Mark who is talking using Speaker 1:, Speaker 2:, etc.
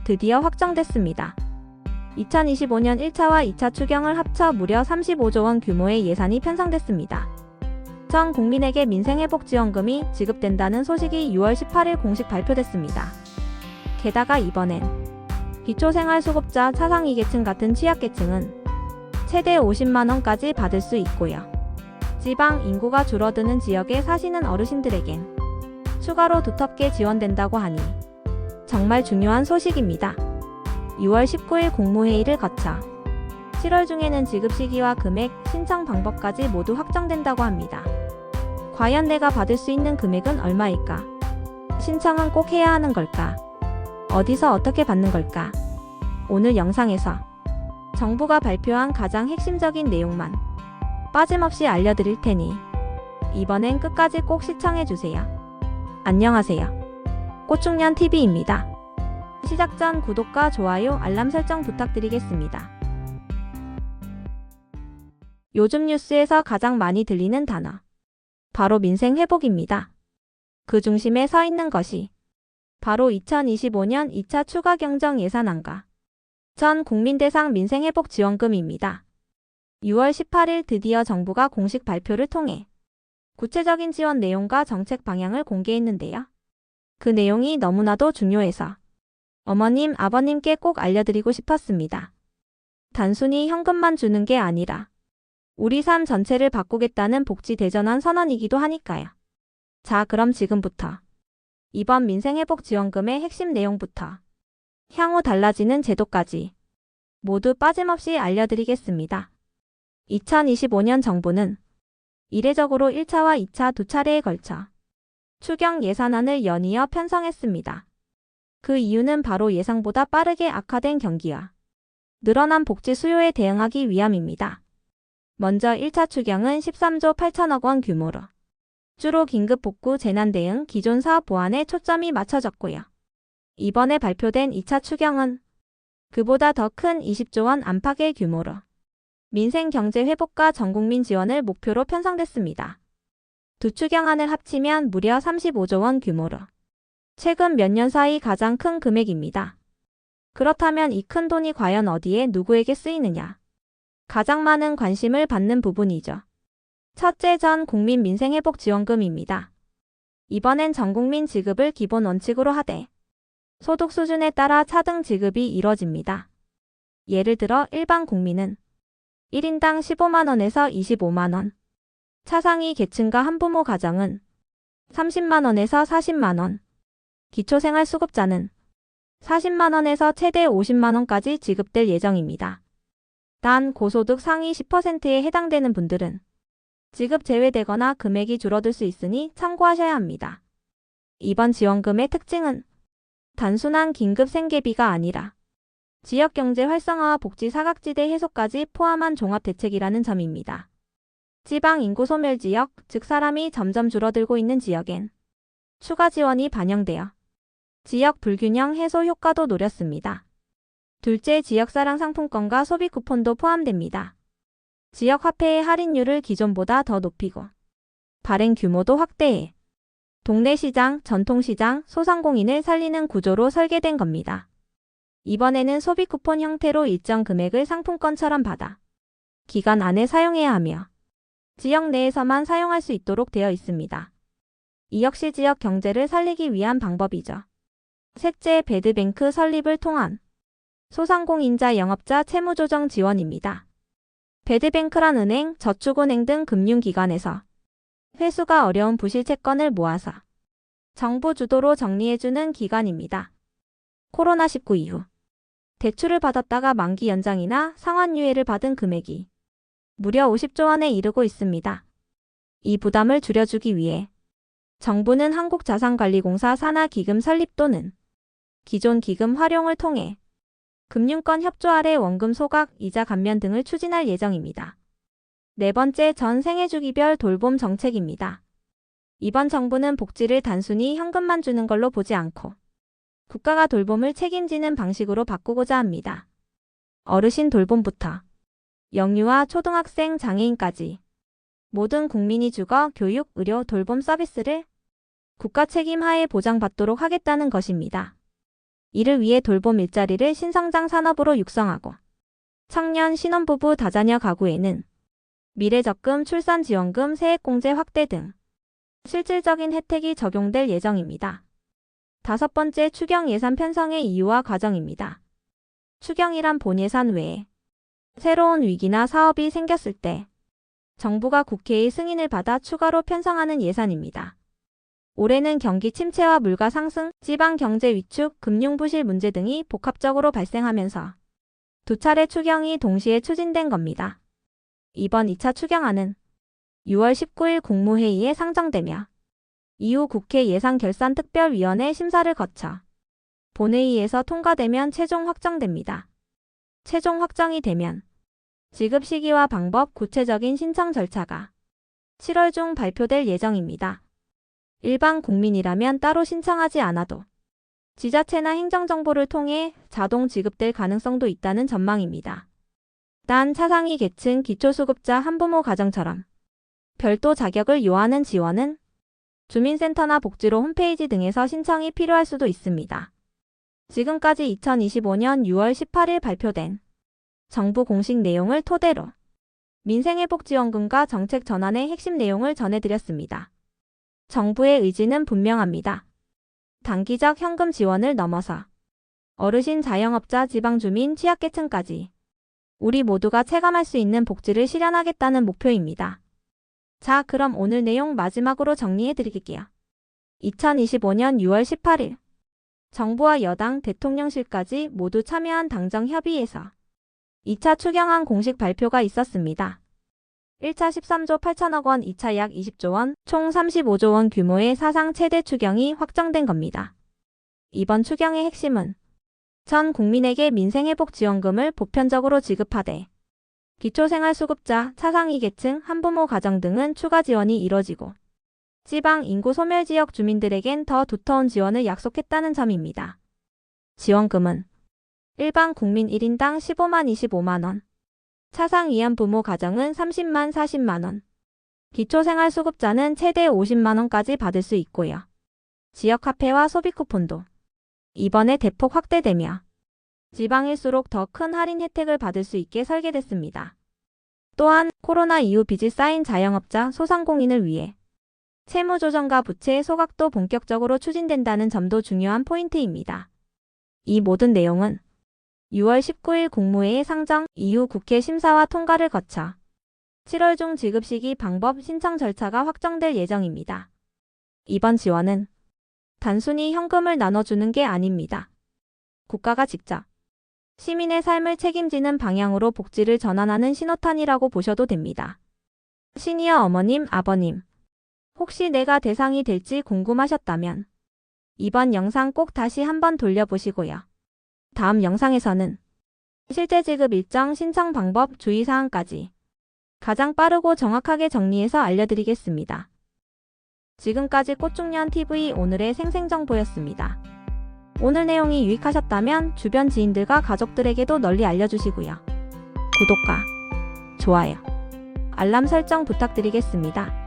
Speaker 1: 드디어 확정됐습니다. 2025년 1차와 2차 추경을 합쳐 무려 35조 원 규모의 예산이 편성됐습니다. 전 국민에게 민생회복지원금이 지급된다는 소식이 6월 18일 공식 발표됐습니다. 게다가 이번엔 기초생활수급자 차상위 계층 같은 취약계층은 최대 50만 원까지 받을 수 있고요. 지방 인구가 줄어드는 지역에 사시는 어르신들에겐 추가로 두텁게 지원된다고 하니 정말 중요한 소식입니다. 6월 19일 국무회의를 거쳐 7월 중에는 지급 시기와 금액, 신청 방법까지 모두 확정된다고 합니다. 과연 내가 받을 수 있는 금액은 얼마일까? 신청은 꼭 해야 하는 걸까? 어디서 어떻게 받는 걸까? 오늘 영상에서 정부가 발표한 가장 핵심적인 내용만 빠짐없이 알려드릴 테니 이번엔 끝까지 꼭 시청해주세요. 안녕하세요. 꽃중년TV입니다. 시작 전 구독과 좋아요, 알람 설정 부탁드리겠습니다. 요즘 뉴스에서 가장 많이 들리는 단어, 바로 민생회복입니다. 그 중심에 서 있는 것이 바로 2025년 2차 추가 경정 예산안과 전 국민 대상 민생회복지원금입니다. 6월 18일 드디어 정부가 공식 발표를 통해 구체적인 지원 내용과 정책 방향을 공개했는데요. 그 내용이 너무나도 중요해서 어머님, 아버님께 꼭 알려드리고 싶었습니다. 단순히 현금만 주는 게 아니라 우리 삶 전체를 바꾸겠다는 복지 대전환 선언이기도 하니까요. 자, 그럼 지금부터 이번 민생회복지원금의 핵심 내용부터 향후 달라지는 제도까지 모두 빠짐없이 알려드리겠습니다. 2025년 정부는 이례적으로 1차와 2차 두 차례에 걸쳐 추경 예산안을 연이어 편성했습니다. 그 이유는 바로 예상보다 빠르게 악화된 경기와 늘어난 복지 수요에 대응하기 위함입니다. 먼저 1차 추경은 13조 8천억 원 규모로 주로 긴급 복구 재난 대응 기존 사업 보완에 초점이 맞춰졌고요. 이번에 발표된 2차 추경은 그보다 더 큰 20조 원 안팎의 규모로 민생 경제 회복과 전국민 지원을 목표로 편성됐습니다. 두 추경안을 합치면 무려 35조 원 규모로 최근 몇 년 사이 가장 큰 금액입니다. 그렇다면 이 큰 돈이 과연 어디에 누구에게 쓰이느냐? 가장 많은 관심을 받는 부분이죠. 첫째, 전 국민 민생회복지원금입니다. 이번엔 전 국민 지급을 기본 원칙으로 하되 소득 수준에 따라 차등 지급이 이뤄집니다. 예를 들어 일반 국민은 1인당 15만 원에서 25만 원, 차상위 계층과 한부모 가정은 30만 원에서 40만 원, 기초생활수급자는 40만 원에서 최대 50만 원까지 지급될 예정입니다. 단 고소득 상위 10%에 해당되는 분들은 지급 제외되거나 금액이 줄어들 수 있으니 참고하셔야 합니다. 이번 지원금의 특징은 단순한 긴급 생계비가 아니라 지역경제 활성화와 복지 사각지대 해소까지 포함한 종합대책이라는 점입니다. 지방 인구 소멸 지역, 즉 사람이 점점 줄어들고 있는 지역엔 추가 지원이 반영되어 지역 불균형 해소 효과도 노렸습니다. 둘째, 지역사랑 상품권과 소비 쿠폰도 포함됩니다. 지역 화폐의 할인율을 기존보다 더 높이고 발행 규모도 확대해 동네 시장, 전통시장, 소상공인을 살리는 구조로 설계된 겁니다. 이번에는 소비 쿠폰 형태로 일정 금액을 상품권처럼 받아 기간 안에 사용해야 하며 지역 내에서만 사용할 수 있도록 되어 있습니다. 이 역시 지역 경제를 살리기 위한 방법이죠. 셋째, 배드뱅크 설립을 통한 소상공인자 영업자 채무조정 지원입니다. 배드뱅크란 은행, 저축은행 등 금융기관에서 회수가 어려운 부실채권을 모아서 정부 주도로 정리해주는 기관입니다. 코로나19 이후 대출을 받았다가 만기 연장이나 상환유예를 받은 금액이 무려 50조 원에 이르고 있습니다. 이 부담을 줄여주기 위해 정부는 한국자산관리공사 산하기금 설립 또는 기존 기금 활용을 통해 금융권 협조 아래 원금 소각, 이자 감면 등을 추진할 예정입니다. 네 번째, 전 생애주기별 돌봄 정책입니다. 이번 정부는 복지를 단순히 현금만 주는 걸로 보지 않고 국가가 돌봄을 책임지는 방식으로 바꾸고자 합니다. 어르신 돌봄부터 영유아, 초등학생, 장애인까지 모든 국민이 주거, 교육, 의료, 돌봄 서비스를 국가 책임 하에 보장받도록 하겠다는 것입니다. 이를 위해 돌봄 일자리를 신성장 산업으로 육성하고 청년 신혼부부 다자녀 가구에는 미래적금, 출산지원금, 세액공제 확대 등 실질적인 혜택이 적용될 예정입니다. 다섯 번째, 추경 예산 편성의 이유와 과정입니다. 추경이란 본 예산 외에 새로운 위기나 사업이 생겼을 때 정부가 국회의 승인을 받아 추가로 편성하는 예산입니다. 올해는 경기 침체와 물가 상승, 지방 경제 위축, 금융 부실 문제 등이 복합적으로 발생하면서 두 차례 추경이 동시에 추진된 겁니다. 이번 2차 추경안은 6월 19일 국무회의에 상정되며 이후 국회 예산결산특별위원회 심사를 거쳐 본회의에서 통과되면 최종 확정됩니다. 최종 확정이 되면 지급 시기와 방법, 구체적인 신청 절차가 7월 중 발표될 예정입니다. 일반 국민이라면 따로 신청하지 않아도 지자체나 행정정보를 통해 자동 지급될 가능성도 있다는 전망입니다. 단 차상위 계층 기초수급자 한부모 가정처럼 별도 자격을 요하는 지원은 주민센터나 복지로 홈페이지 등에서 신청이 필요할 수도 있습니다. 지금까지 2025년 6월 18일 발표된 정부 공식 내용을 토대로 민생회복지원금과 정책 전환의 핵심 내용을 전해드렸습니다. 정부의 의지는 분명합니다. 단기적 현금 지원을 넘어서 어르신, 자영업자, 지방주민, 취약계층까지 우리 모두가 체감할 수 있는 복지를 실현하겠다는 목표입니다. 자, 그럼 오늘 내용 마지막으로 정리해드릴게요. 2025년 6월 18일 정부와 여당, 대통령실까지 모두 참여한 당정협의에서 2차 추경안 공식 발표가 있었습니다. 1차 13조 8천억 원, 2차 약 20조 원, 총 35조 원 규모의 사상 최대 추경이 확정된 겁니다. 이번 추경의 핵심은 전 국민에게 민생회복지원금을 보편적으로 지급하되 기초생활수급자, 차상위 계층, 한부모 가정 등은 추가 지원이 이뤄지고 지방 인구 소멸 지역 주민들에겐 더 두터운 지원을 약속했다는 점입니다. 지원금은 일반 국민 1인당 15만 25만 원, 차상위험 부모 가정은 30만 40만 원, 기초생활수급자는 최대 50만 원까지 받을 수 있고요. 지역화폐와 소비쿠폰도 이번에 대폭 확대되며 지방일수록 더 큰 할인 혜택을 받을 수 있게 설계됐습니다. 또한 코로나 이후 빚이 쌓인 자영업자, 소상공인을 위해 채무조정과 부채 소각도 본격적으로 추진된다는 점도 중요한 포인트입니다. 이 모든 내용은 6월 19일 국무회의 상정 이후 국회 심사와 통과를 거쳐 7월 중 지급 시기, 방법, 신청 절차가 확정될 예정입니다. 이번 지원은 단순히 현금을 나눠주는 게 아닙니다. 국가가 직접 시민의 삶을 책임지는 방향으로 복지를 전환하는 신호탄이라고 보셔도 됩니다. 시니어 어머님, 아버님, 혹시 내가 대상이 될지 궁금하셨다면 이번 영상 꼭 다시 한번 돌려보시고요. 다음 영상에서는 실제 지급 일정, 신청 방법, 주의사항까지 가장 빠르고 정확하게 정리해서 알려드리겠습니다. 지금까지 꽃중년TV 오늘의 생생정보였습니다. 오늘 내용이 유익하셨다면 주변 지인들과 가족들에게도 널리 알려주시고요. 구독과 좋아요, 알람 설정 부탁드리겠습니다.